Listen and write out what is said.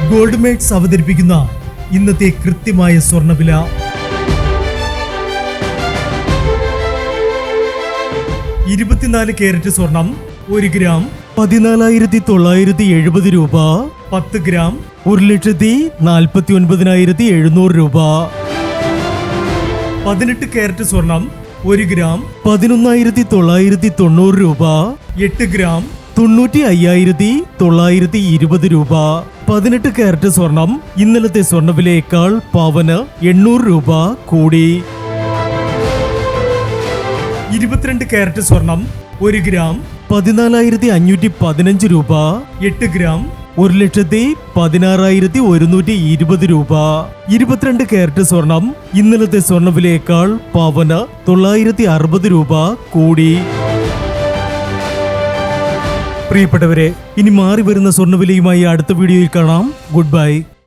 Gold makes അവതരിപ്പിക്കുന്ന ഇന്നത്തെ കൃത്യമായ സ്വർണ്ണവില. 24 കാരറ്റ് സ്വർണം 1 ഗ്രാം 14,970 രൂപ. 10 ഗ്രാം 1,49,700 രൂപ. 18 കാരറ്റ് സ്വർണം 1 ഗ്രാം 11,990 രൂപ. 8 ഗ്രാം 95,920 രൂപ. 18 കാരറ്റ് സ്വർണം ഇന്നലത്തെ സ്വർണ്ണവിലയേക്കാൾ പവന് 800 രൂപ കൂടി. 22 കാരറ്റ് സ്വർണം 1 ഗ്രാം 14,515 രൂപ. 8 ഗ്രാം 1,16,120 രൂപ. 22 കാരറ്റ് സ്വർണം ഇന്നലത്തെ സ്വർണ്ണവിലയേക്കാൾ പവന് 960 രൂപ കൂടി. പ്രിയപ്പെട്ടവരെ, ഇനി മാറി വരുന്ന സ്വർണ്ണവിലയുമായി അടുത്ത വീഡിയോയിൽ കാണാം. Good bye.